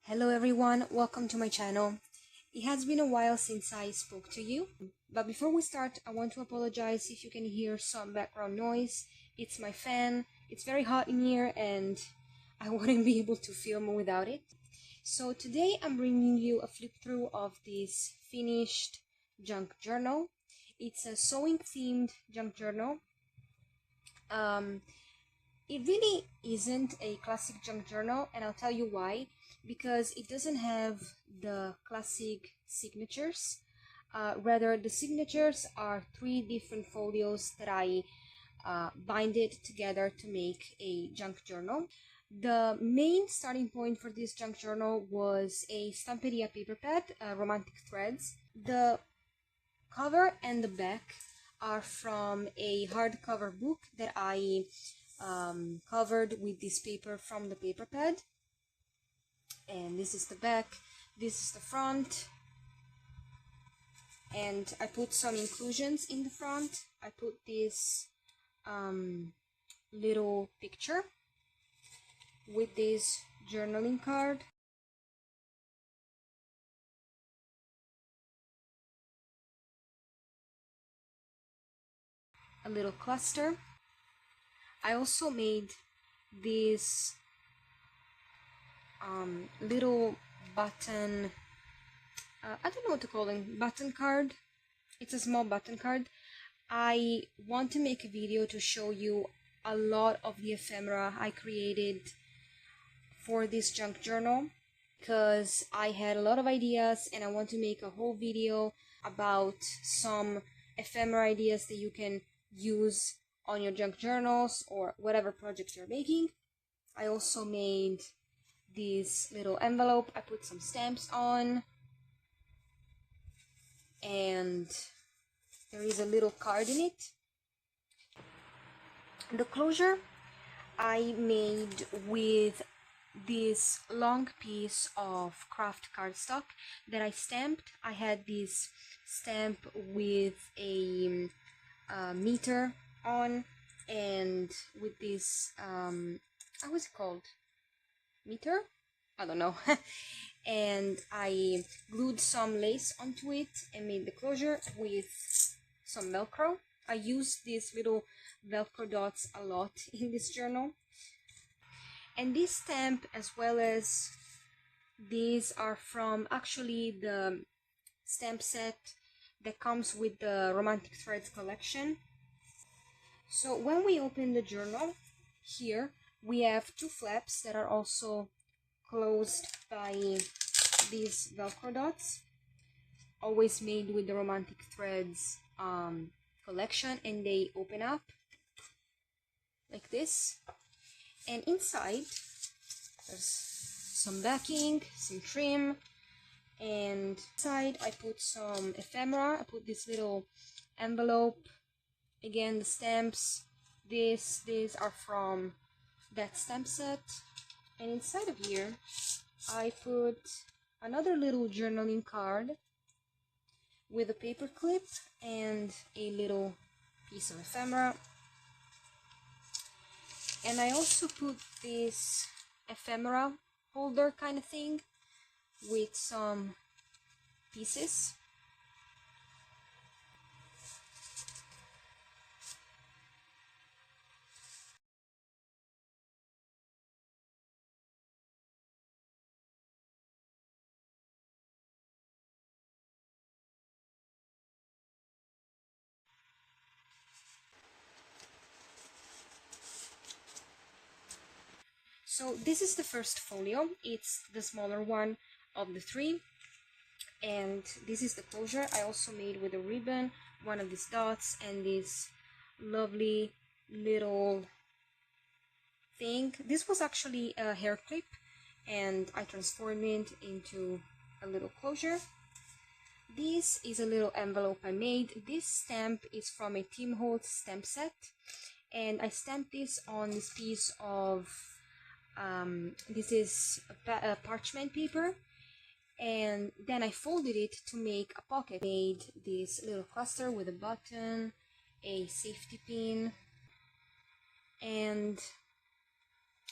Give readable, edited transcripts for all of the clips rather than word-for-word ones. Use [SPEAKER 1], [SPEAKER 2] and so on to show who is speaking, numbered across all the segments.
[SPEAKER 1] Hello everyone, welcome to my channel. It has been a while since I spoke to you, but before we start, I want to apologize if you can hear some background noise. It's my fan, it's very hot in here and I wouldn't be able to film without it. So today I'm bringing you a flip through of this finished junk journal. It's a sewing themed junk journal. It really isn't a classic junk journal, and I'll tell you why. Because it doesn't have the classic signatures. Rather, the signatures are 3 different folios that I binded together to make a junk journal. The main starting point for this junk journal was a Stamperia paper pad, Romantic Threads. The cover and the back are from a hardcover book that I covered with this paper from the paper pad. And this is the back, this is the front, and I put some inclusions in the front. I put this little picture with this journaling card, a little cluster. I also made this little button, I don't know what to call them, button card. It's a small button card. I want to make a video to show you a lot of the ephemera I created for this junk journal, because I had a lot of ideas and I want to make a whole video about some ephemera ideas that you can use on your junk journals or whatever projects you're making. I also made this little envelope. I put some stamps on, and there is a little card in it. The closure I made with this long piece of craft cardstock that I stamped. I had this stamp with a meter on, and with this how was it called? Meter? I don't know. And I glued some lace onto it and made the closure with some Velcro. I used these little Velcro dots a lot in this journal. And this stamp, as well as these, are from actually the stamp set that comes with the Romantic Threads collection. So when we open the journal, here we have 2 flaps that are also closed by these Velcro dots, always made with the Romantic Threads collection, and they open up like this. And inside there's some backing, some trim, and inside I put some ephemera. I put this little envelope, again the stamps. These are from that stamp set. And inside of here I put another little journaling card with a paper clip and a little piece of ephemera. And I also put this ephemera holder kind of thing with some pieces. So this is the first folio. It's the smaller one of the 3, and this is the closure. I also made with a ribbon, one of these dots, and this lovely little thing. This was actually a hair clip, and I transformed it into a little closure. This is a little envelope I made. This stamp is from a Tim Holtz stamp set, and I stamped this on this piece of this is a parchment paper, and then I folded it to make a pocket. Made this little cluster with a button, a safety pin, and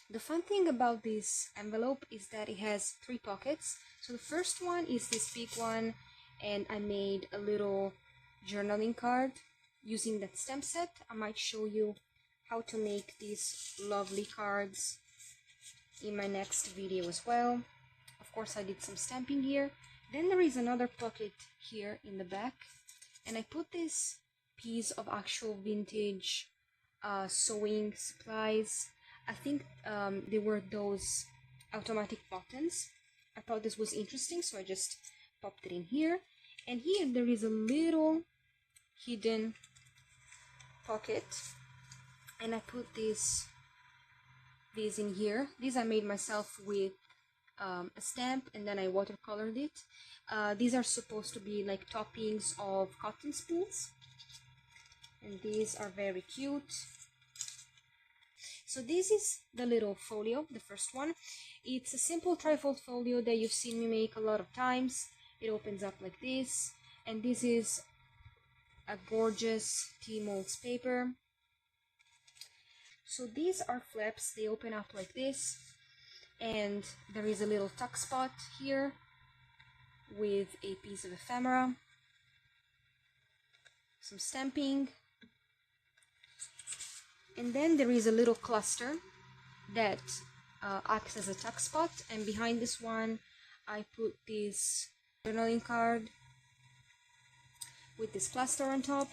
[SPEAKER 1] The fun thing about this envelope is that it has 3 pockets. So the first one is this big one, and I made a little journaling card using that stamp set. I might show you how to make these lovely cards in my next video as well. Of course, I did some stamping here. Then there is another pocket here in the back, and I put this piece of actual vintage sewing supplies. I think they were those automatic buttons. I thought this was interesting, so I just popped it in here. And here there is a little hidden pocket, and I put these in here. These I made myself with a stamp, and then I watercolored it. These are supposed to be like toppings of cotton spools, and these are very cute. So this is the little folio, the first one. It's a simple trifold folio that you've seen me make a lot of times. It opens up like this, and this is a gorgeous tea molds paper. So these are flaps, they open up like this, and there is a little tuck spot here with a piece of ephemera, some stamping, and then there is a little cluster that acts as a tuck spot, and behind this one I put this journaling card with this cluster on top.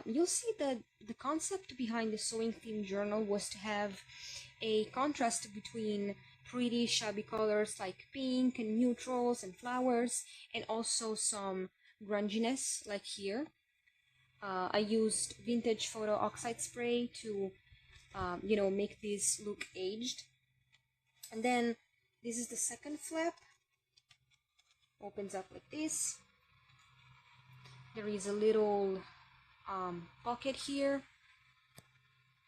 [SPEAKER 1] You'll see that the concept behind the sewing theme journal was to have a contrast between pretty shabby colors like pink and neutrals and flowers, and also some grunginess like here. I used vintage photo oxide spray to you know, make this look aged. And then this is the second flap, opens up like this. There is a little pocket here,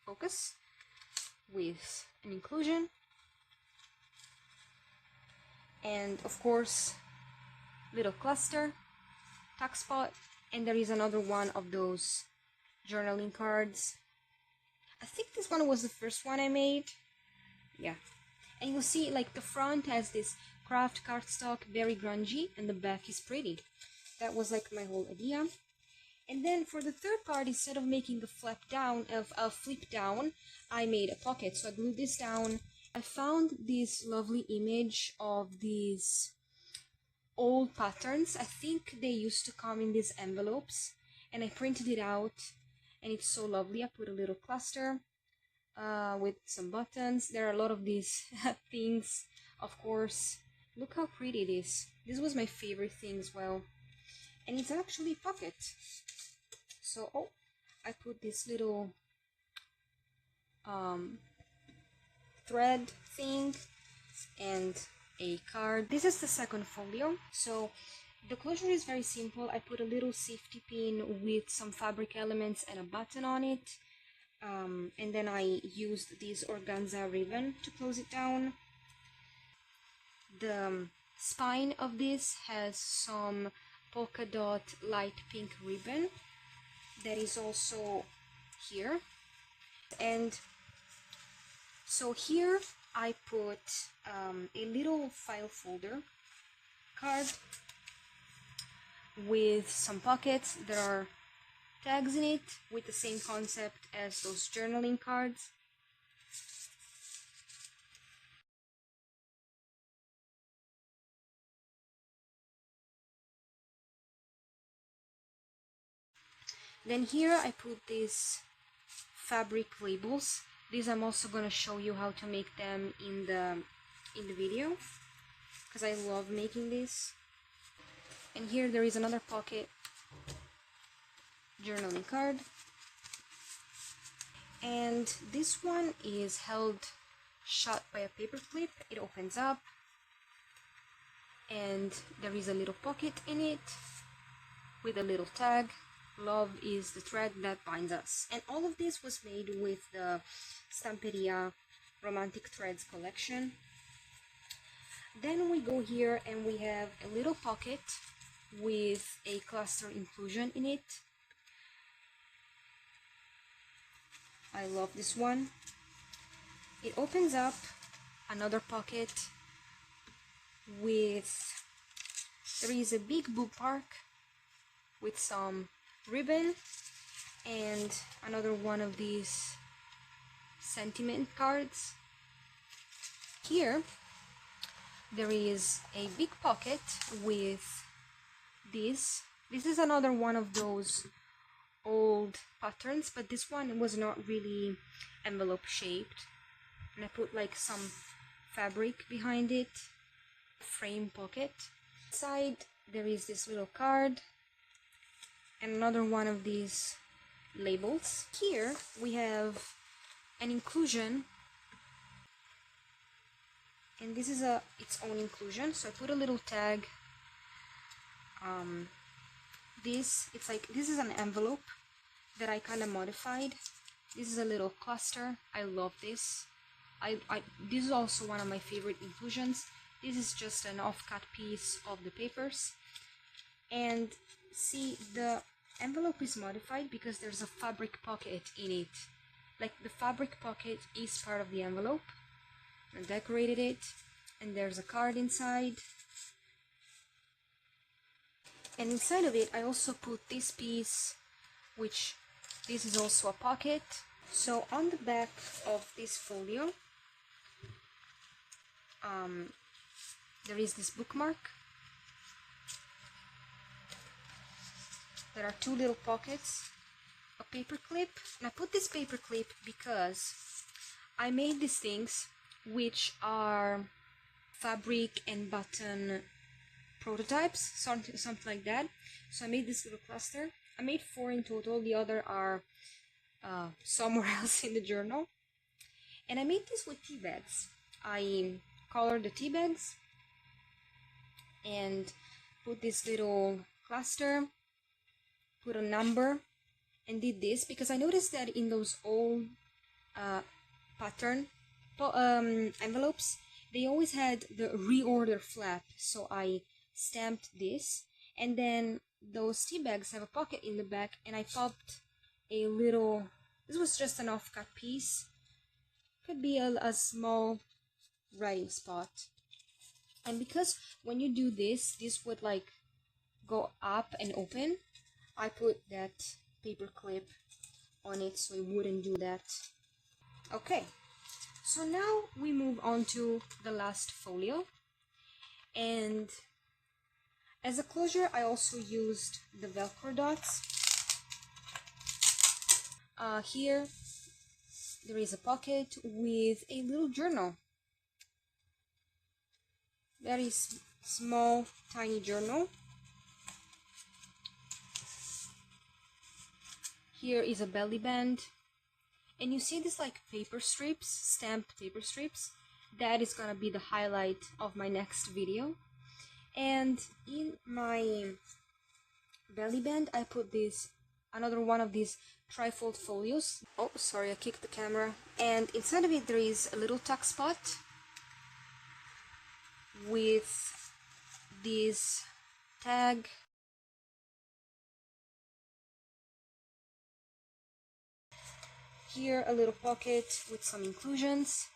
[SPEAKER 1] focus, with an inclusion, and of course little cluster, tuck spot, and there is another one of those journaling cards. I think this one was the first one I made, yeah. And you'll see like the front has this craft cardstock, very grungy, and the back is pretty. That was like my whole idea. And then for the third card, instead of making a flip down, I made a pocket. So I glued this down. I found this lovely image of these old patterns. I think they used to come in these envelopes, and I printed it out, and it's so lovely. I put a little cluster with some buttons. There are a lot of these things, of course. Look how pretty it is. This was my favorite thing as well. And it's actually a pocket. So, oh, I put this little thread thing and a card. This is the second folio. So the closure is very simple. I put a little safety pin with some fabric elements and a button on it. And then I used this organza ribbon to close it down. The spine of this has some polka dot light pink ribbon that is also here. And so here I put a little file folder card with some pockets. There are tags in it with the same concept as those journaling cards. Then here I put these fabric labels. These I'm also going to show you how to make them in the video, because I love making this. And here there is another pocket journaling card, and this one is held shut by a paper clip. It opens up, and there is a little pocket in it with a little tag. Love is the thread that binds us. And all of this was made with the Stamperia Romantic Threads collection. Then we go here and we have a little pocket with a cluster inclusion in it. I love this one. it opens up another pocket with, there is a big bookmark with some ribbon and another one of these sentiment cards. Here there is a big pocket with this. This is another one of those old patterns, but this one was not really envelope shaped, and I put like some fabric behind it. Frame pocket. Inside there is this little card and another one of these labels. Here we have an inclusion, and this is its own inclusion, so I put a little tag. This is an envelope that I kind of modified. This is a little cluster. I love this. This is also one of my favorite inclusions. This is just an off-cut piece of the papers, and see, the envelope is modified because there's a fabric pocket in it. Like, the fabric pocket is part of the envelope. I decorated it, and there's a card inside. And inside of it I also put this piece, which this is also a pocket. So on the back of this folio there is this bookmark. There are two little pockets, a paper clip, and I put this paper clip because I made these things which are fabric and button prototypes, something like that. So I made this little cluster. I made 4 in total, the other are somewhere else in the journal. And I made this with tea bags. I colored the tea bags and put this little cluster, put a number, and did this because I noticed that in those old pattern envelopes, they always had the reorder flap, so I stamped this. And then those tea bags have a pocket in the back, and I popped a little, this was just an off-cut piece, could be a small writing spot. And because when you do this would like go up and open, I put that paper clip on it so it wouldn't do that. Okay, so now we move on to the last folio, and as a closure I also used the Velcro dots. Here there is a pocket with a little journal, very small tiny journal. Here is a belly band, and you see this like paper strips, stamped paper strips. That is gonna be the highlight of my next video. And in my belly band I put this, another one of these trifold folios. Oh, sorry, I kicked the camera. And inside of it there is a little tuck spot with this tag. Here a little pocket with some inclusions.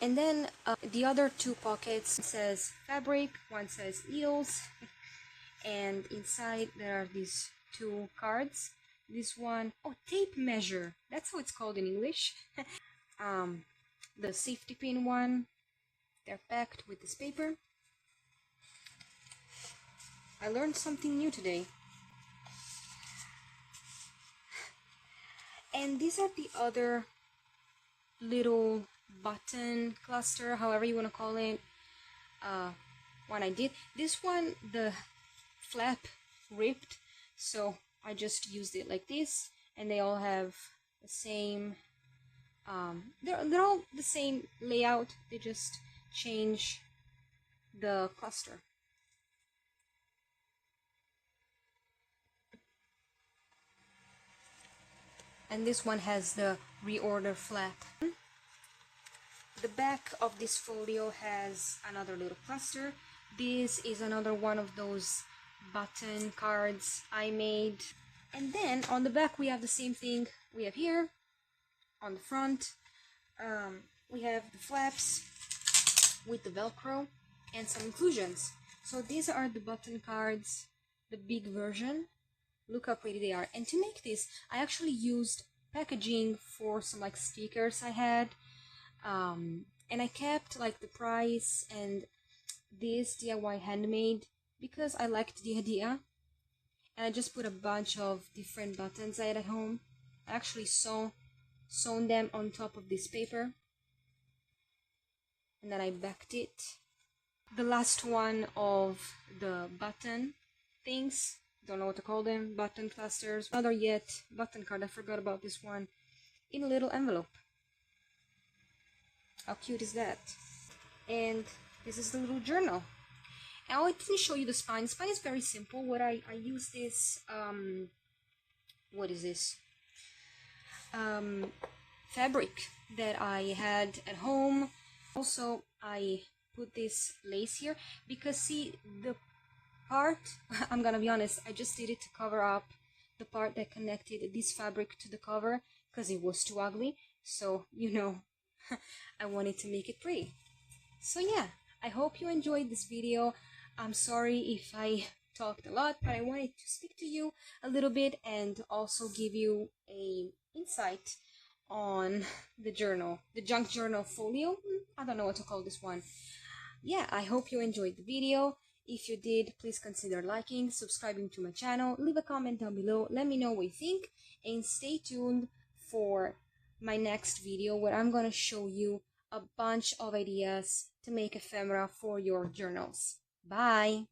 [SPEAKER 1] And then the other two pockets, one says fabric, one says eels, and inside there are these two cards. This one, oh, tape measure, that's how it's called in English. The safety pin one, they're packed with this paper. I learned something new today. And these are the other little button cluster, however you want to call it, one I did. This one, the flap ripped, so I just used it like this, and they all have the same, they're all the same layout, they just change the cluster. and this one has the reorder flap. The back of this folio has another little cluster. This is another one of those button cards I made. And then on the back we have the same thing we have here. On the front we have the flaps with the velcro and some inclusions. So these are the button cards, the big version. Look how pretty they are. And to make this, I actually used packaging for some like stickers I had, and I kept like the price and this DIY handmade because I liked the idea. And I just put a bunch of different buttons I had at home. I actually sewn them on top of this paper, and then I backed it. The last one of the button things, don't know what to call them, button clusters, another yet button card, I forgot about this one, in a little envelope. How cute is that? And this is the little journal. Now I didn't show you the spine. The spine is very simple. What I use this, what is this? Fabric that I had at home. Also, I put this lace here because see, the part, I'm gonna be honest, I just did it to cover up the part that connected this fabric to the cover because it was too ugly. So, you know, I wanted to make it pretty. So yeah, I hope you enjoyed this video. I'm sorry if I talked a lot, but I wanted to speak to you a little bit and also give you a insight on the journal, the junk journal folio. I don't know what to call this one. Yeah, I hope you enjoyed the video. If you did, please consider liking, subscribing to my channel, leave a comment down below, let me know what you think, and stay tuned for my next video where I'm gonna show you a bunch of ideas to make ephemera for your journals. Bye!